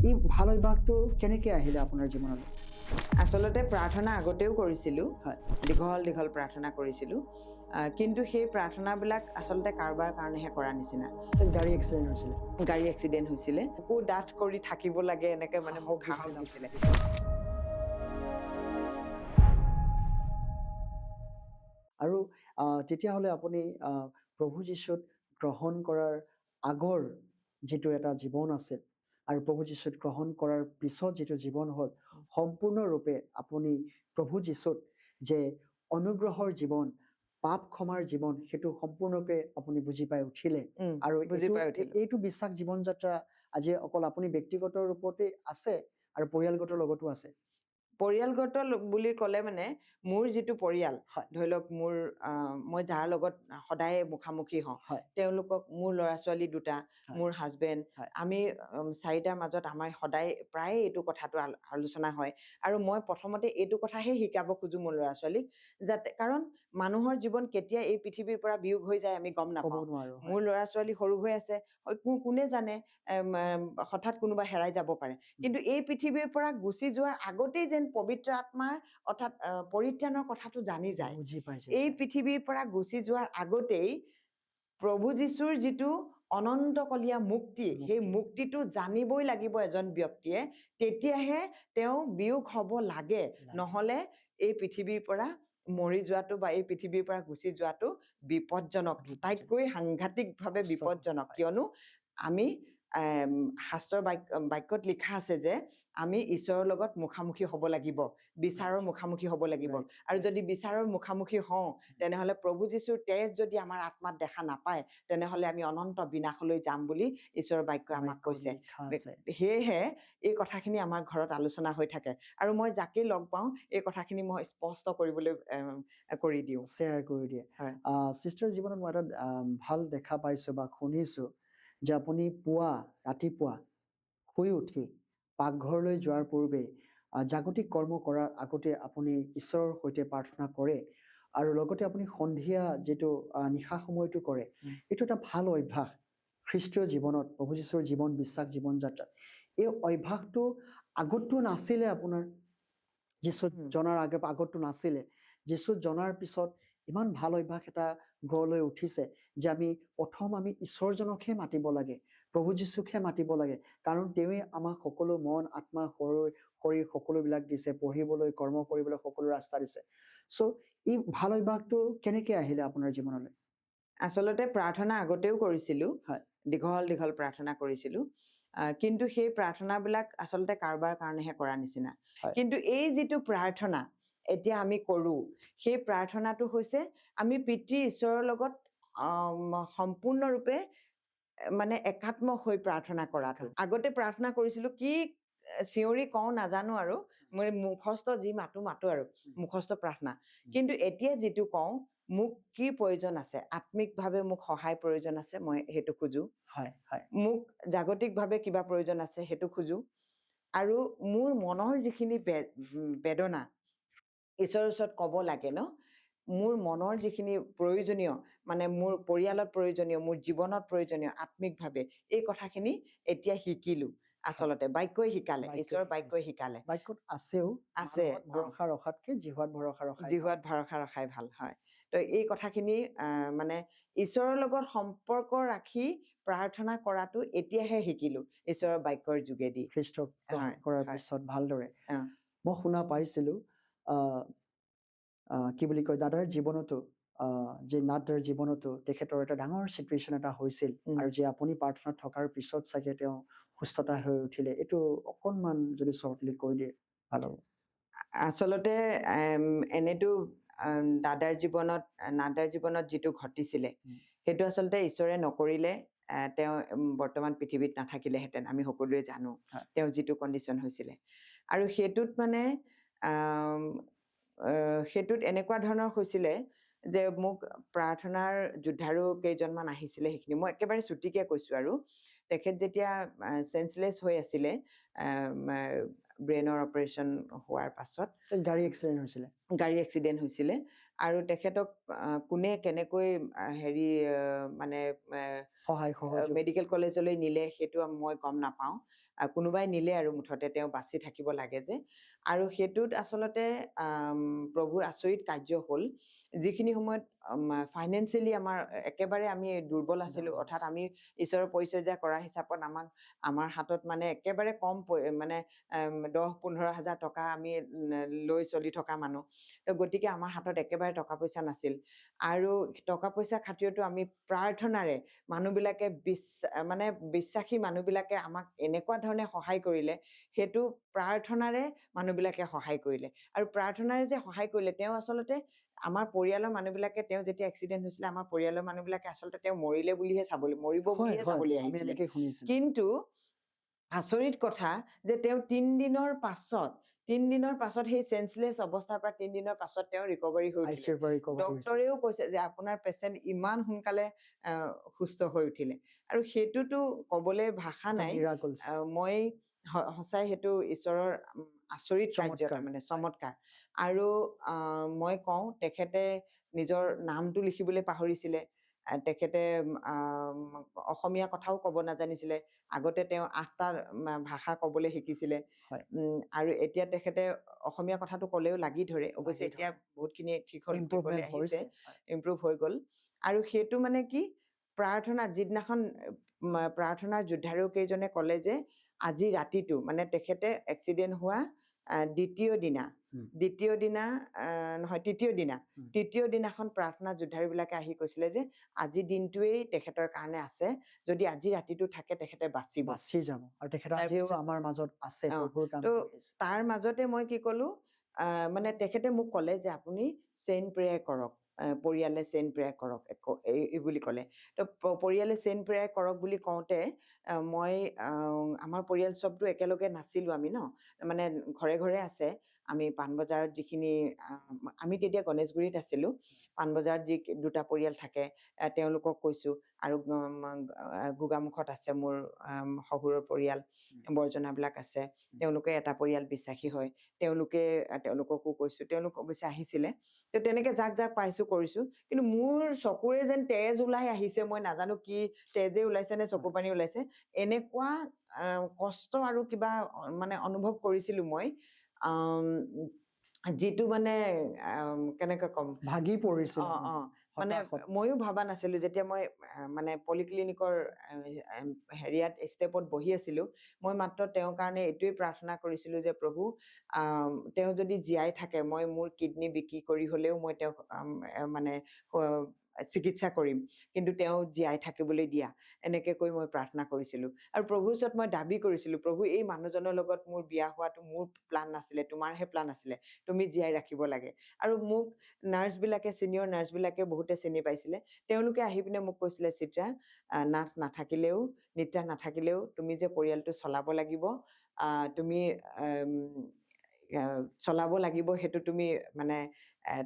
এই ভাল অভ্যাসটো কেনেকৈ আহিলে আপোনাৰ জীৱনলৈ? আচলতে প্ৰাৰ্থনা আগতেও কৰিছিলোঁ, হয়। দীঘল দীঘল প্ৰাৰ্থনা কৰিছিলোঁ, কিন্তু সেই প্ৰাৰ্থনাবিলাক আচলতে কাৰোবাৰ কাৰণেহে কৰা নিচিনা। গাড়ী এক্সিডেণ্ট হৈছিলে। গাড়ী এক্সিডেণ্ট হৈছিলে, বুকু ডাঠ কৰি থাকিব লাগে, এনেকৈ মানে মোক সাহস দিছিল দিছিলে। আৰু তেতিয়াহ'লে আপুনি প্ৰভু যীশুক গ্ৰহণ কৰাৰ আগৰ যিটো এটা জীৱন আছিল আৰু প্ৰভু যীশুক গ্ৰহণ কৰাৰ পিছত যিটো জীৱন হ'ল, সম্পূৰ্ণৰূপে আপুনি প্ৰভু যীশুত যে অনুগ্ৰহৰ জীৱন, পাপ ক্ষমাৰ জীৱন, সেইটো সম্পূৰ্ণৰূপে আপুনি বুজি পাই উঠিলে। আৰু বুজি পাই উঠিলোঁ। এইটো বিশ্বাস জীৱন যাত্ৰা আজি অকল আপুনি ব্যক্তিগত ৰূপতে আছে আৰু পৰিয়ালগত লগতো আছে। পৰিয়ালগত বুলি ক'লে মানে মোৰ যিটো পৰিয়াল, হয়। ধৰি লওক মোৰ মই যাৰ লগত সদায় মুখামুখি হওঁ, হয়। তেওঁলোকক, মোৰ ল'ৰা ছোৱালী দুটা, হয়। মোৰ হাজবেণ্ড, হয়। আমি চাৰিটাৰ মাজত আমাৰ সদায় প্ৰায়ে এইটো কথাটো আলোচনা হয়। আৰু মই প্ৰথমতে এইটো কথাহে শিকাব খোজোঁ মোৰ ল'ৰা ছোৱালীক, যাতে, কাৰণ মানুহৰ জীৱন কেতিয়া এই পৃথিৱীৰ পৰা বিয়োগ হৈ যায় আমি গম ক'ব নাপাওঁ। নোৱাৰো। মোৰ ল'ৰা ছোৱালী সৰু হৈ আছে, কোনে জানে হঠাৎ কোনোবা হেৰাই যাব পাৰে। কিন্তু এই পৃথিৱীৰ পৰা গুচি যোৱাৰ আগতেই যেন পবিত্ৰ আত্মাৰ অৰ্থাৎ পৰিত্ৰাণৰ কথাটো জানি যায়। বুজি পাইছে। এই পৃথিৱীৰ পৰা গুচি যোৱাৰ আগতেই প্ৰভু যীশুৰ যিটো অনন্তকলীয়া মুক্তি, সেই মুক্তিটো জানিবই লাগিব এজন ব্যক্তিয়ে, তেতিয়াহে তেওঁ বিয়োগ হ'ব লাগে। নহ'লে এই পৃথিৱীৰ পৰা মৰি যোৱাটো বা এই পৃথিৱীৰ পৰা গুচি যোৱাটো বিপদজনক, আটাইতকৈ সাংঘাতিকভাৱে বিপদজনক। কিয়নো আমি শাস্ত্ৰৰ বাক্যত লিখা আছে যে আমি ঈশ্বৰৰ লগত মুখামুখি হ'ব লাগিব, বিচাৰৰ মুখামুখি হ'ব লাগিব। আৰু যদি বিচাৰৰ মুখামুখি হওঁ, তেনেহ'লে প্ৰভু যীশুৰ তেজ যদি আমাৰ আত্মাত দেখা নাপায়, তেনেহ'লে আমি অনন্ত বিনাশলৈ যাম বুলি ঈশ্বৰৰ বাক্যই আমাক কৈছে। সেয়েহে এই কথাখিনি আমাৰ ঘৰত আলোচনা হৈ থাকে, আৰু মই যাকে লগ পাওঁ এই কথাখিনি মই স্পষ্ট কৰিবলৈ কৰি দিওঁ, শ্বেয়াৰ কৰি দিয়ে। হয়। চিষ্টাৰ জীৱনত মই এটা ভাল দেখা পাইছোঁ বা শুনিছোঁ যে আপুনি ৰাতিপুৱা শুই উঠি পাকঘৰলৈ যোৱাৰ পূৰ্বে জাগতিক কৰ্ম কৰাৰ আগতে আপুনি ঈশ্বৰৰ সৈতে প্ৰাৰ্থনা কৰে, আৰু লগতে আপুনি সন্ধিয়া যিটো নিশা সময়টো কৰে, এইটো এটা ভাল অভ্যাস খ্ৰীষ্টীয় জীৱনত, প্ৰভু যীশুৰ জীৱন, বিশ্বাস জীৱন যাত্ৰাত। এই অভ্যাসটো আগতো নাছিলে আপোনাৰ? যীশুক জনাৰ আগতো নাছিলে। যীশুক জনাৰ পিছত ইমান ভাল অভ্যাস এটা গঢ় লৈ উঠিছে যে আমি ঈশ্বৰজনকহে মাতিব লাগে, প্ৰভু যীশুকহে মাতিব লাগে, কাৰণ তেওঁৱে আমাক সকলো মন, আত্মা, শৰীৰ সকলোবিলাক দিছে, পঢ়িবলৈ, কৰ্ম কৰিবলৈ সকলো ৰাস্তা দিছে। চ' এই ভাল অভ্যাসটো কেনেকৈ আহিলে আপোনাৰ জীৱনলৈ? আচলতে প্ৰাৰ্থনা আগতেও কৰিছিলোঁ, হয়। দীঘল দীঘল প্ৰাৰ্থনা কৰিছিলোঁ, কিন্তু সেই প্ৰাৰ্থনাবিলাক আচলতে কাৰোবাৰ কাৰণেহে কৰা নিচিনা। কিন্তু এই যিটো প্ৰাৰ্থনা এতিয়া আমি কৰোঁ, সেই প্ৰাৰ্থনাটো হৈছে আমি পিতৃ ঈশ্বৰৰ লগত সম্পূৰ্ণৰূপে মানে একাত্ম হৈ প্ৰাৰ্থনা কৰাটো। আগতে প্ৰাৰ্থনা কৰিছিলোঁ, কি চিঞৰি কওঁ নাজানো, আৰু মই মুখস্থ যি মাতো আৰু মুখস্থ প্ৰাৰ্থনা। কিন্তু এতিয়া যিটো কওঁ, মোক কি প্ৰয়োজন আছে, আত্মিকভাৱে মোক সহায় প্ৰয়োজন আছে, মই সেইটো খোজোঁ। মোক জাগতিকভাৱে কিবা প্ৰয়োজন আছে, সেইটো খোজোঁ। আৰু মোৰ মনৰ যিখিনি বেদনা ঈশ্বৰৰ ওচৰত ক'ব লাগে ন, মোৰ মনৰ যিখিনি প্ৰয়োজনীয়, মানে মোৰ পৰিয়ালত প্ৰয়োজনীয়, মোৰ জীৱনত প্ৰয়োজনীয় আত্মিকভাৱে, এই কথাখিনি এতিয়া শিকিলোঁ। আচলতে বাক্যই শিকালে, ঈশ্বৰৰ বাক্যই শিকালে। বাক্যত আছেও, আছে, ভৰসা ৰখাতকে জিহুৱাত ভৰসা ৰখাই জিহুৱাত ভৰসা ৰখাই ভাল, হয়। তো এই কথাখিনি মানে ঈশ্বৰৰ লগত সম্পৰ্ক ৰাখি প্ৰাৰ্থনা কৰাটো এতিয়াহে শিকিলোঁ ঈশ্বৰৰ বাক্যৰ যোগেদি। খ্ৰীষ্টক গ্ৰহণ কৰাৰ পিছত ভালদৰে মই শুনা পাইছিলোঁ, কি বুলি কয়, দাদাৰ জীৱনতো, যে নাথদাৰ জীৱনতো তেখেতৰ এটা ডাঙৰ চিটুৱেশ্যন এটা হৈছিল, আৰু যে আপুনি প্ৰাৰ্থনাত থকাৰ পিছত চাগে তেওঁ সুস্থতা হৈ উঠিলে। এইটো অকণমান যদি শ্বৰ্টলি কৈ দিয়ে ভাল হ'ব। আচলতে এনেতো নাথদাৰ জীৱনত যিটো ঘটিছিলে, সেইটো আচলতে ঈশ্বৰে নকৰিলে তেওঁ বৰ্তমান পৃথিৱীত নাথাকিলেহেঁতেন, আমি সকলোৱে জানো তেওঁ যিটো কণ্ডিশ্যন হৈছিলে। আৰু সেইটোত মানে সেইটোত এনেকুৱা ধৰণৰ হৈছিলে যে মোক প্ৰাৰ্থনাৰ যোদ্ধাৰো কেইজনমান আহিছিলে, সেইখিনি মই একেবাৰে চুটিকৈ কৈছোঁ। আৰু তেখেত যেতিয়া চেঞ্চলেছ হৈ আছিলে, ব্ৰেইনৰ অপাৰেশ্যন হোৱাৰ পাছত গাড়ী এক্সিডেণ্ট হৈছিলে, আৰু তেখেতক কোনে কেনেকৈ মানে সহায় মেডিকেল কলেজলৈ নিলে সেইটো মই গম নাপাওঁ। কোনোবাই নিলে আৰু মুঠতে তেওঁ বাচি থাকিব লাগে যে। আৰু সেইটোত আচলতে প্ৰভুৰ আচৰিত কাৰ্য হ'ল, যিখিনি সময়ত ফাইনেন্সিয়েলি আমাৰ একেবাৰে আমি দুৰ্বল আছিলোঁ, অৰ্থাৎ আমি ঈশ্বৰৰ পৰিচৰ্যা কৰা হিচাপত আমাৰ হাতত মানে একেবাৰে কম মানে 10-15 হাজাৰ টকা আমি লৈ চলি থকা মানুহ। তো গতিকে আমাৰ হাতত একেবাৰে টকা পইচা নাছিল। আৰু টকা পইচা খাতিৰতো আমি প্ৰাৰ্থনাৰে মানুহবিলাকে মানে বিশ্বাসী মানুহবিলাকে আমাক এনেকুৱা ধৰণে সহায় কৰিলে, সেইটো প্ৰাৰ্থনাৰে মানুহবিলাকে সহায় কৰিলে। আৰু প্ৰাৰ্থনাৰে যে সহায় কৰিলে, তেওঁ আচলতে আমাৰ পৰিয়ালৰ মানুহবিলাকে, তেওঁ যেতিয়া এক্সিডেণ্ট হৈছিলে, আমাৰ পৰিয়ালৰ মানুহবিলাকে আচলতে তেওঁ মৰিলে বুলিহে মৰিব হয় বুলিহে হয় চাবলৈ আমি আহিছিলে। এনেকে শুনিছিলো। কিন্তু আচৰিত কথা যে তেওঁ 3 দিনৰ পাছত সেই চেন্সলেছ অৱস্থাৰ পৰা 3 দিনৰ পাছত তেওঁ ৰিকভাৰী হৈ উঠিলে। ICUৰ পৰা ৰিকভাৰ কৰিছে। ডক্তৰেও কৈছে যে আপোনাৰ পেচেণ্ট ইমান সোনকালে সুস্থ হৈ উঠিলে। আৰু সেইটোতো ক'বলৈ ভাষা এটা নাই। মিৰাকলছ। মই সঁচাই সেইটো ঈশ্বৰৰ আচৰিত কাৰ্য, চমৎকাৰ। তাৰমানে চমৎকাৰ। আৰু মই কওঁ, তেখেতে নিজৰ নামটো লিখিবলৈ পাহৰিছিলে। তেখেতে অসমীয়া কথাও ক'ব নাজানিছিলে। আগতে তেওঁ 8টা ভাষা ক'বলৈ শিকিছিলে। হয়। আৰু এতিয়া তেখেতে অসমীয়া কথাটো ক'লেও লাগি ধৰে। অৱশ্যে লাগি এতিয়া ধৰে। বহুতখিনি ঠিক হ'বলৈ ইম্প্ৰুভমেণ্ট আহিছে, হৈছে। হয়। ইম্প্ৰুভ হৈ গ'ল। আৰু সেইটো মানে কি, যিদিনাখন প্ৰাৰ্থনাৰ যোদ্ধাৰু কেইজনে ক'লে যে আজি ৰাতিটো, মানে তেখেতে এক্সিডেণ্ট হোৱা তৃতীয় দিনা তৃতীয় দিনাখন প্ৰাৰ্থনা যোদ্ধাৰুবিলাকে আহি কৈছিলে যে আজি দিনটোৱেই তেখেতৰ কাৰণে আছে, যদি আজি ৰাতিটো থাকে তেখেতে বাচিব। বাচি যাব। আৰু তেখেত আজিও তাৰপিছত আমাৰ মাজত আছে, প্ৰভুৰ কাম তো কৰি আছে। তাৰ মাজতে মই কি ক'লো, মানে তেখেতে মোক ক'লে যে আপুনি চেইন প্ৰেয়াৰ কৰক, পৰিয়ালে চেইন প্ৰেয়াৰ কৰক এই বুলি ক'লে। তো পৰিয়ালে চেইন প্ৰেয়াৰ কৰক বুলি কওঁতে মই আমাৰ পৰিয়াল চবটো একেলগে নাছিলোঁ আমি ন, মানে ঘৰে ঘৰে আছে। আমি পাণবজাৰত যিখিনি, আমি তেতিয়া গণেশগুৰিত আছিলোঁ, পাণবজাৰত যি 2টা পৰিয়াল থাকে তেওঁলোকক কৈছোঁ। আৰু গোগামুখত আছে মোৰ শহুৰৰ পৰিয়াল, বৰ্জনাবিলাক আছে, তেওঁলোকে এটা পৰিয়াল বিশ্বাসী হয়, তেওঁলোককো কৈছোঁ। তেওঁলোক অৱশ্যে আহিছিলে। তো তেনেকৈ যাক যাক পাইছোঁ কৰিছোঁ। কিন্তু মোৰ চকুৰে যেন তেজ ওলাই আহিছে, মই নাজানো কি তেজে ওলাইছে নে চকু পানী ওলাইছে, এনেকুৱা কষ্ট আৰু কিবা মানে অনুভৱ কৰিছিলোঁ মই, যিটো মানে কেনেকৈ ক'ম, ভাগি পৰিছিল অঁ আপুনি। অঁ মানে হতাশত। ময়ো ভবা নাছিলোঁ। যেতিয়া মই মানে পলিক্লিনিকৰ হেৰিয়াত ষ্টেপত বহি আছিলোঁ, মই মাত্ৰ তেওঁৰ কাৰণে এইটোৱেই প্ৰাৰ্থনা কৰিছিলোঁ যে প্ৰভু, তেওঁ যদি জীয়াই থাকে, মই মোৰ কিডনী বিক্ৰী কৰি হ'লেও মই তেওঁক মানে চিকিৎসা কৰিম, কিন্তু তেওঁ জীয়াই থাকিবলৈ দিয়া, এনেকৈ কৈ মই প্ৰাৰ্থনা কৰিছিলোঁ। আৰু প্ৰভুৰ ওচৰত মই দাবী কৰিছিলোঁ, প্ৰভু এই মানুহজনৰ লগত মোৰ বিয়া হোৱাটো মোৰ প্লান নাছিলে, তোমাৰহে প্লান আছিলে, তুমি জীয়াই ৰাখিব লাগে। আৰু মোক নাৰ্ছবিলাকে, ছিনিয়ৰ নাৰ্ছবিলাকে বহুতে চিনি পাইছিলে। তেওঁলোকে আহি পিনে মোক কৈছিলে, চিত্ৰা, নিত্ৰা নাথাকিলেও তুমি যে পৰিয়ালটো চলাব লাগিব, তুমি চলাব লাগিব, সেইটো তুমি মানে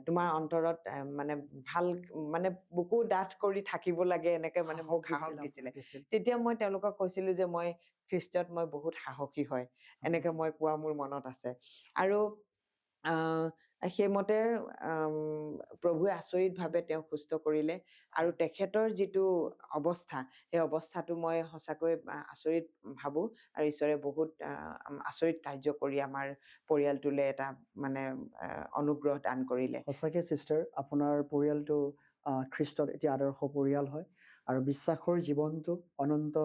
তোমাৰ অন্তৰত মানে ভাল, মানে বুকু ডাঠ কৰি থাকিব লাগে, এনেকৈ মানে মোক সাহস দিছিলে। তেতিয়া মই তেওঁলোকক কৈছিলোঁ যে মই খ্ৰীষ্টত মই বহুত সাহসী হয়, এনেকৈ মই কোৱা মোৰ মনত আছে। আৰু সেইমতে প্ৰভুৱে আচৰিতভাৱে তেওঁক সুস্থ কৰিলে। আৰু তেখেতৰ যিটো অৱস্থা, সেই অৱস্থাটো মই সঁচাকৈ আচৰিত ভাবোঁ। আৰু ঈশ্বৰে বহুত আচৰিত কাৰ্য কৰি আমাৰ পৰিয়ালটোলৈ এটা মানে অনুগ্ৰহ দান কৰিলে। সঁচাকৈ চিষ্টাৰ, আপোনাৰ পৰিয়ালটো খ্ৰীষ্টত এতিয়া আদৰ্শ পৰিয়াল হয়। আৰু বিশ্বাসৰ জীৱনটো, অনন্ত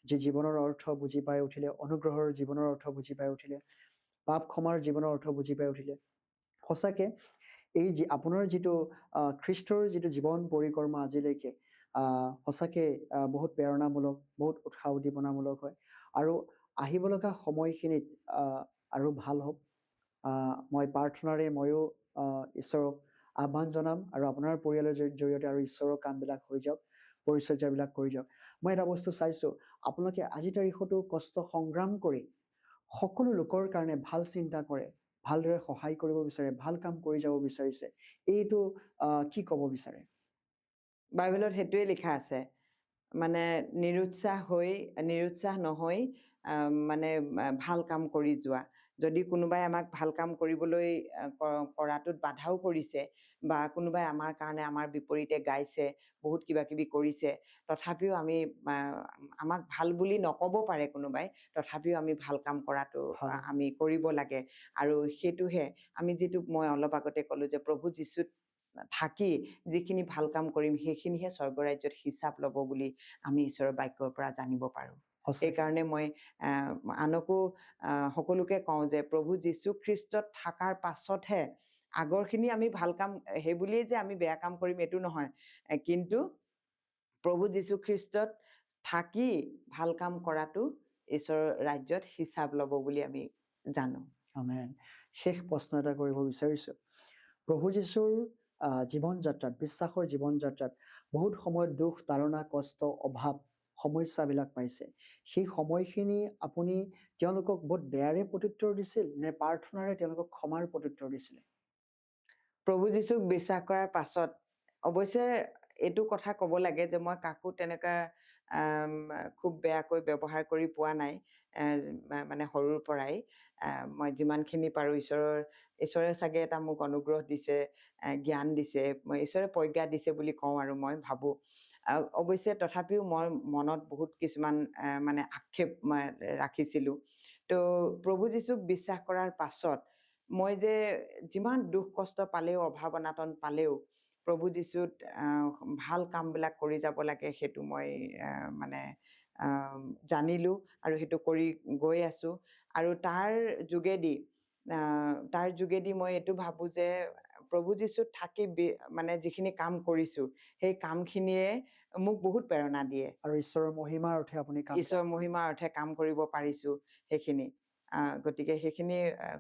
যি জীৱনৰ অৰ্থ বুজি পাই উঠিলে, অনুগ্ৰহৰ জীৱনৰ অৰ্থ বুজি পাই উঠিলে, পাপ ক্ষমাৰ জীৱনৰ অৰ্থ বুজি পাই উঠিলে। সঁচাকৈ এই আপোনাৰ যিটো খ্ৰীষ্টৰ যিটো জীৱন পৰিক্ৰমা আজিলৈকে সঁচাকৈ বহুত প্ৰেৰণামূলক, বহুত উৎসাহ উদ্দীপনামূলক হয়। আৰু আহিব লগা সময়খিনিত আৰু ভাল হওক, মই প্ৰাৰ্থনাৰে ময়ো ঈশ্বৰক আহ্বান জনাম, আৰু আপোনাৰ পৰিয়ালৰ জৰিয়তে আৰু ঈশ্বৰৰ কামবিলাক হৈ যাওক, পৰিচৰ্যাবিলাক কৰি যাওক। মই এটা বস্তু চাইছোঁ, আপোনালোকে আজিৰ তাৰিখতো কষ্ট সংগ্ৰাম কৰি সকলো লোকৰ কাৰণে ভাল চিন্তা কৰে, ভালদৰে সহায় কৰিব বিচাৰে, ভাল কাম কৰি যাব বিচাৰিছে। এইটো কি ক'ব বিচাৰে? বাইবেলত সেইটোৱে লিখা আছে, মানে নিৰুৎসাহ নহৈ মানে ভাল কাম কৰি যোৱা। যদি কোনোবাই আমাক ভাল কাম কৰিবলৈ কৰাটোত বাধাও কৰিছে বা কোনোবাই আমাৰ কাৰণে আমাৰ বিপৰীতে গাইছে, বহুত কিবা কিবি কৰিছে, তথাপিও আমি আমাক ভাল বুলি নক'ব পাৰে কোনোবাই, তথাপিও আমি ভাল কাম কৰাটো হয়। আমি কৰিব লাগে। আৰু সেইটোহে আমি যিটো মই অলপ আগতে ক'লো যে প্ৰভু যীশুত থাকি যিখিনি ভাল কাম কৰিম সেইখিনিহে স্বৰ্গৰাজ্যত হিচাপ ল'ব বুলি আমি ঈশ্বৰৰ বাক্যৰ পৰা জানিব পাৰোঁ। সঁচাকে সেইকাৰণে মই আনকো সকলোকে কওঁ যে প্ৰভু যীশুখ্ৰীষ্টত থকাৰ পাছতহে আগৰখিনি আমি ভাল কাম, সেই বুলিয়েই যে আমি বেয়া কাম কৰিম এইটো নহয়, কিন্তু প্ৰভু যীশুখ্ৰীষ্টত থাকি ভাল কাম কৰাটো ঈশ্বৰৰ ৰাজ্যত হিচাপ ল'ব বুলি আমি জানো। আমেন। শেষ প্ৰশ্ন এটা কৰিব বিচাৰিছোঁ। প্ৰভু যীশুৰ জীৱন যাত্ৰাত, বিশ্বাসৰ জীৱন যাত্ৰাত বহুত সময়ত দুখ, তাড়না, কষ্ট, অভাৱ, সমস্যাবিলাক পাইছে। সেই সময়খিনি আপুনি তেওঁলোকক বহুত বেয়াৰে প্ৰত্যুত্তৰ দিছিল নে প্ৰাৰ্থনাৰে তেওঁলোকক ক্ষমাৰ প্ৰত্যুত্তৰ দিছিলে? প্ৰভু যীশুক বিশ্বাস কৰাৰ পাছত অৱশ্যে এইটো কথা ক'ব লাগে যে মই কাকো তেনেকুৱা খুব বেয়াকৈ ব্যৱহাৰ কৰি পোৱা নাই। মানে সৰুৰ পৰাই মই যিমানখিনি পাৰোঁ ঈশ্বৰে চাগে এটা মোক অনুগ্ৰহ দিছে, জ্ঞান দিছে, ঈশ্বৰে প্ৰজ্ঞা দিছে বুলি কওঁ আৰু মই ভাবোঁ। অৱশ্যে তথাপিও মই মনত বহুত কিছুমান মানে আক্ষেপ ৰাখিছিলোঁ। তো প্ৰভু যীশুক বিশ্বাস কৰাৰ পাছত মই যে যিমান দুখ কষ্ট পালেও, অভাৱ অনাটন পালেও প্ৰভু যীশুত ভাল কামবিলাক কৰি যাব লাগে সেইটো মই মানে জানিলোঁ আৰু সেইটো কৰি গৈ আছোঁ। আৰু তাৰ যোগেদি মই এইটো ভাবোঁ যে প্ৰভু যীশুত থাকি মানে যিখিনি কাম কৰিছোঁ সেই কামখিনিয়ে মোক বহুত প্ৰেৰণা দিয়ে। আৰু ঈশ্বৰৰ মহিমাৰ অৰ্থে আপুনি কাম ঈশ্বৰৰ মহিমাৰ অৰ্থে কাম কৰিব পাৰিছোঁ সেইখিনি। গতিকে সেইখিনি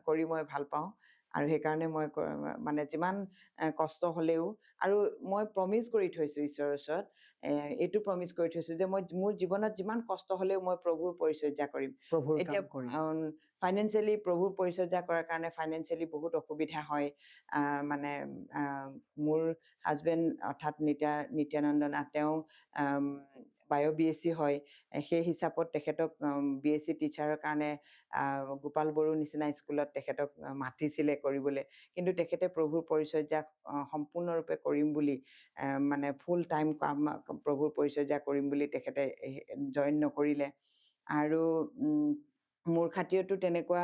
কৰি মই ভাল পাওঁ। আৰু সেইকাৰণে মই মানে যিমান কষ্ট হ'লেও, আৰু মই প্ৰমিছ কৰি থৈছোঁ ঈশ্বৰৰ ওচৰত, এইটো প্ৰমিছ কৰি থৈছোঁ যে মই মোৰ জীৱনত যিমান কষ্ট হ'লেও মই প্ৰভুৰ পৰিচৰ্যা কৰিম। প্ৰভুৰ এতিয়া কাম কৰিম। ফাইনেন্সিয়েলি প্ৰভুৰ পৰিচৰ্যা কৰাৰ কাৰণে ফাইনেন্সিয়েলি বহুত অসুবিধা হয়। মানে মোৰ হাজবেণ্ড অৰ্থাৎ নিত্যানন্দ নাথ, তেওঁ বায়' BSc হয়। সেই হিচাপত তেখেতক BSc টিচাৰৰ কাৰণে গোপাল বড়োৰ নিচিনা স্কুলত তেখেতক মাতিছিলে কৰিবলৈ, কিন্তু তেখেতে প্ৰভুৰ পৰিচৰ্যা সম্পূৰ্ণৰূপে কৰিম বুলি, মানে ফুল টাইম কাম প্ৰভুৰ পৰিচৰ্যা কৰিম বুলি তেখেতে জইন নকৰিলে। আৰু মোৰ খাতিৰতো তেনেকুৱা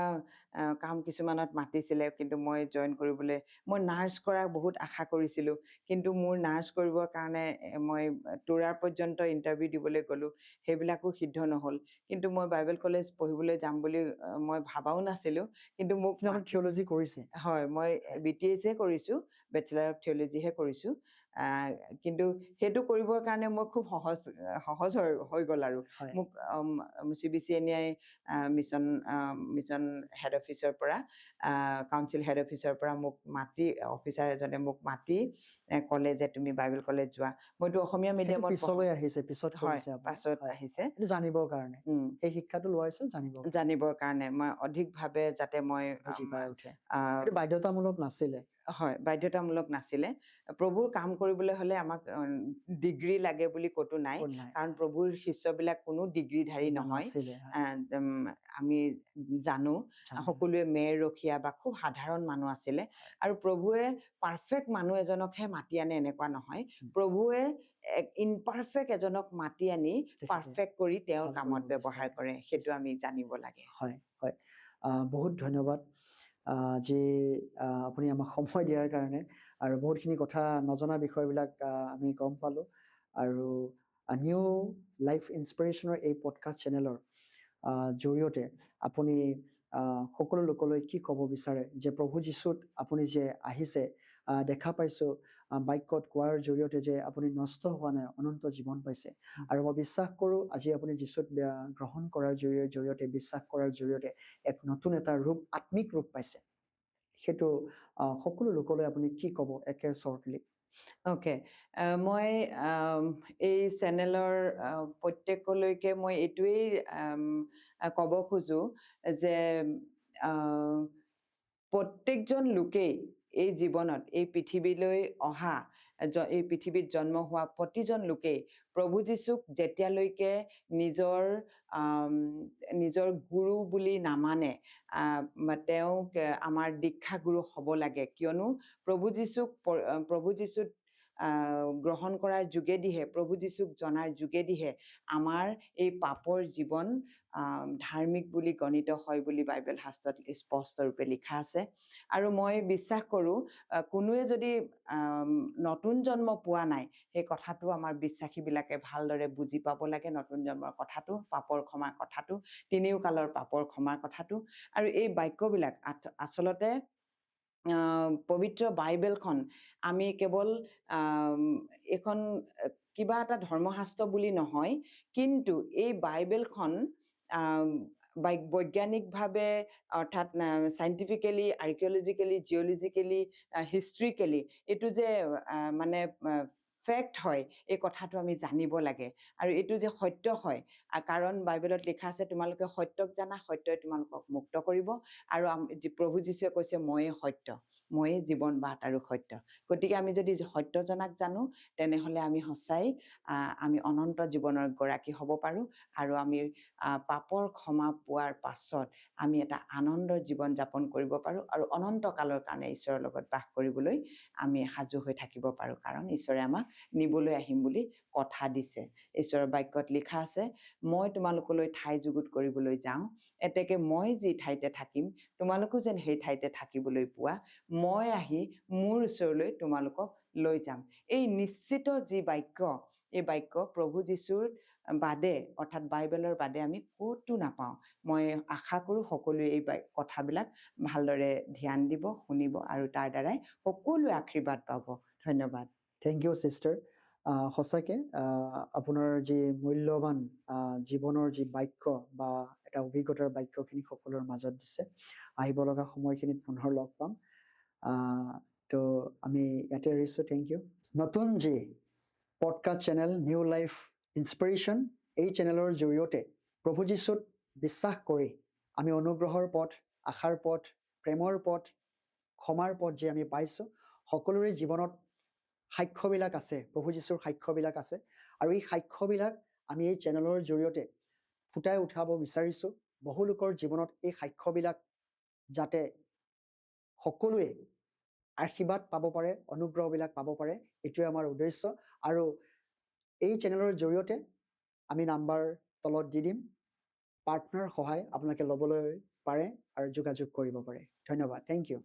কাম কিছুমানত মাতিছিলে, কিন্তু মই জইন কৰিবলৈ, মই নাৰ্ছ কৰা বহুত আশা কৰিছিলোঁ, কিন্তু মোৰ নাৰ্ছ কৰিবৰ কাৰণে মই তোৰাৰ পৰ্যন্ত ইণ্টাৰভিউ দিবলৈ গ'লোঁ, সেইবিলাকো সিদ্ধ নহ'ল। কিন্তু মই বাইবেল কলেজ পঢ়িবলৈ যাম বুলি মই ভাবাও নাছিলোঁ, কিন্তু মোক আপুনি থিয়লজি কৰিছে? হয়, মই BTS কৰিছোঁ, বেচেলাৰ অফ থিয়লজিহে কৰিছোঁ। কিন্তু সেইটো কৰিবৰ কাৰণে মই খুব সহজ হৈ গ'ল আৰু হয়। মোক CBCNI মিছন হেড অফিচৰ পৰা, কাউন্সিল হেড অফিচৰ পৰা মোক মাতি, অফিচাৰ এজনে মোক মাতি ক'লে যে তুমি বাইবেল কলেজ যোৱা। মইতো অসমীয়া সেইটো মিডিয়ামত পিছলৈ আহিছে, পিছত হয়, কৰিছে আপুনি? পাছত হয়। আহিছে। এইটো জানিবৰ কাৰণে। সেই শিক্ষাটো লোৱা হৈছিল জানিবৰ কাৰণে। জানিবৰ কাৰণে মই অধিকভাৱে যাতে মই বুজি পাই উঠে। আহ, এইটো বাধ্যতামূলক নাছিলে? হয়, বাধ্যতামূলক নাছিলে। প্ৰভুৰ কাম কৰিবলৈ হ'লে আমাক ডিগ্ৰী লাগে বুলি ক'তো নাই, কাৰণ প্ৰভুৰ শিষ্যবিলাক কোনো ডিগ্ৰীধাৰী নহয়। নাছিলে, হয়। আমি জানো সকলোৱে মেৰ ৰখীয়া বা খুব সাধাৰণ মানুহ আছিলে। আৰু প্ৰভুৱে পাৰফেক্ট মানুহ এজনকহে মাতি আনে এনেকুৱা নহয়, প্ৰভুৱে ইনপাৰফেক্ট এজনক মাতি আনি পাৰফেক্ট কৰি তেওঁৰ ভাল কামত কৰিব ব্যৱহাৰ বিচাৰে। কৰে, সেইটো আমি জানিব লাগে। হয়, হয়। বহুত ধন্যবাদ যি আপুনি আমাক সময় দিয়াৰ কাৰণে, আৰু বহুতখিনি কথা নজনা বিষয়বিলাক আমি গম পালোঁ। আৰু নিউ লাইফ ইনস্পিৰেশ্যনৰ এই পডকাষ্ট চেনেলৰ জৰিয়তে আপুনি সকলো লোকলৈ কি ক'ব বিচাৰে যে প্ৰভু যীশুত আপুনি যে আহিছে, দেখা পাইছোঁ বাক্যত কোৱাৰ জৰিয়তে যে আপুনি নষ্ট হোৱা নাই, অনন্ত জীৱন পাইছে। আৰু মই বিশ্বাস কৰোঁ আজি আপুনি যীশুত গ্ৰহণ কৰাৰ জৰিয়তে, বিশ্বাস কৰাৰ জৰিয়তে এক নতুন এটা ৰূপ, আত্মিক ৰূপ পাইছে। সেইটো সকলো লোকলৈ আপুনি কি ক'ব একে শ্বৰ্টলি? অ'কে, মই এই চেনেলৰ প্ৰত্যেকলৈকে মই এইটোৱেই ক'ব খোজোঁ যে প্ৰত্যেকজন লোকেই এই জীৱনত এই পৃথিৱীলৈ অহা এই পৃথিৱীত জন্ম হোৱা প্ৰতিজন লোকেই প্ৰভু যীশুক যেতিয়ালৈকে নিজৰ গুৰু বুলি নামানে তেওঁক আমাৰ দীক্ষাগুৰু হ'ব লাগে কিয়নো প্ৰভু যীশুক গ্ৰহণ কৰাৰ যোগেদিহে প্ৰভু যীশুক জনাৰ যোগেদিহে আমাৰ এই পাপৰ জীৱন ধাৰ্মিক বুলি গণিত হয় বুলি বাইবেল শাস্ত্ৰত স্পষ্টৰূপে লিখা আছে আৰু মই বিশ্বাস কৰোঁ কোনোৱে যদি নতুন জন্ম পোৱা নাই সেই কথাটো আমাৰ বিশ্বাসীবিলাকে ভালদৰে বুজি পাব লাগে নতুন জন্মৰ কথাটো পাপৰ ক্ষমাৰ কথাটো তিনিওকালৰ পাপৰ ক্ষমাৰ কথাটো আৰু এই বাক্যবিলাক আচলতে পবিত্ৰ বাইবেলখন আমি কেৱল এখন কিবা এটা ধৰ্মশাস্ত্ৰ বুলি নহয় কিন্তু এই বাইবেলখন বৈজ্ঞানিকভাৱে অৰ্থাৎ চাইণ্টিফিকেলি আৰ্কিঅলজিকেলি জিঅ'লজিকেলি হিষ্ট্ৰিকেলি এইটো যে মানে ফেক্ট হয় এই কথাটো আমি জানিব লাগে আৰু এইটো যে সত্য হয় কাৰণ বাইবেলত লিখা আছে তোমালোকে সত্যক জানা সত্যই তোমালোকক মুক্ত কৰিব আৰু প্ৰভু যীশুৱে কৈছে ময়ে সত্য ময়ে জীৱন বাট আৰু সত্য গতিকে আমি যদি সত্য জনাক জানো তেনেহ'লে আমি সঁচাই আমি অনন্ত জীৱনৰ গৰাকী হ'ব পাৰোঁ আৰু আমি পাপৰ ক্ষমা পোৱাৰ পাছত আমি এটা আনন্দৰ জীৱন যাপন কৰিব পাৰোঁ আৰু অনন্ত কালৰ কাৰণে ঈশ্বৰৰ লগত বাস কৰিবলৈ আমি সাজু হৈ থাকিব পাৰোঁ কাৰণ ঈশ্বৰে আমাক নিবলৈ আহিম বুলি কথা দিছে ঈশ্বৰৰ বাক্যত লিখা আছে মই তোমালোকলৈ ঠাই যুগুত কৰিবলৈ যাওঁ এতেকে মই যি ঠাইতে থাকিম তোমালোকো যেন সেই ঠাইতে থাকিবলৈ পোৱা মই আহি মোৰ ওচৰলৈ তোমালোকক লৈ যাম এই নিশ্চিত যি বাক্য এই বাক্য প্ৰভু যীশুৰ বাদে অৰ্থাৎ বাইবেলৰ বাদে আমি ক'তো নাপাওঁ মই আশা কৰোঁ সকলোৱে এই কথাবিলাক ভালদৰে ধ্যান দিব শুনিব আৰু তাৰ দ্বাৰাই সকলোৱে আশীৰ্বাদ পাব ধন্যবাদ থেংক ইউ ছিষ্টাৰ সঁচাকৈ আপোনাৰ যি মূল্যৱান জীৱনৰ যি বাক্য বা এটা অভিজ্ঞতাৰ বাক্যখিনি সকলোৰে মাজত দিছে আহিব লগা সময়খিনিত পুনৰ লগ পাম তো আমি ইয়াতে এৰিছোঁ থেংক ইউ নতুন যি podcast channel new life inspiration এই চেনেলৰ জৰিয়তে প্ৰভু যীশুত বিশ্বাস কৰি আমি অনুগ্ৰহৰ পথ আশাৰ পথ প্ৰেমৰ পথ ক্ষমাৰ পথ যে আমি পাইছোঁ সকলোৰে জীৱনত সাক্ষ্যবিলাক আছে প্ৰভু যীশুৰ সাক্ষ্যবিলাক আছে আৰু এই সাক্ষ্যবিলাক আমি এই চেনেলৰ জৰিয়তে ফুটাই উঠাব বিচাৰিছোঁ বহু লোকৰ জীৱনত এই সাক্ষ্যবিলাক যাতে সকলোৱে আশীৰ্বাদ পাব পাৰে অনুগ্ৰহবিলাক পাব পাৰে এইটোৱে আমাৰ উদ্দেশ্য আৰু এই চেনেলৰ জৰিয়তে আমি নাম্বাৰ তলত দি দিম প্ৰাৰ্থনাৰ সহায় আপোনালোকে ল'বলৈ পাৰে আৰু যোগাযোগ কৰিব পাৰে ধন্যবাদ থেংক ইউ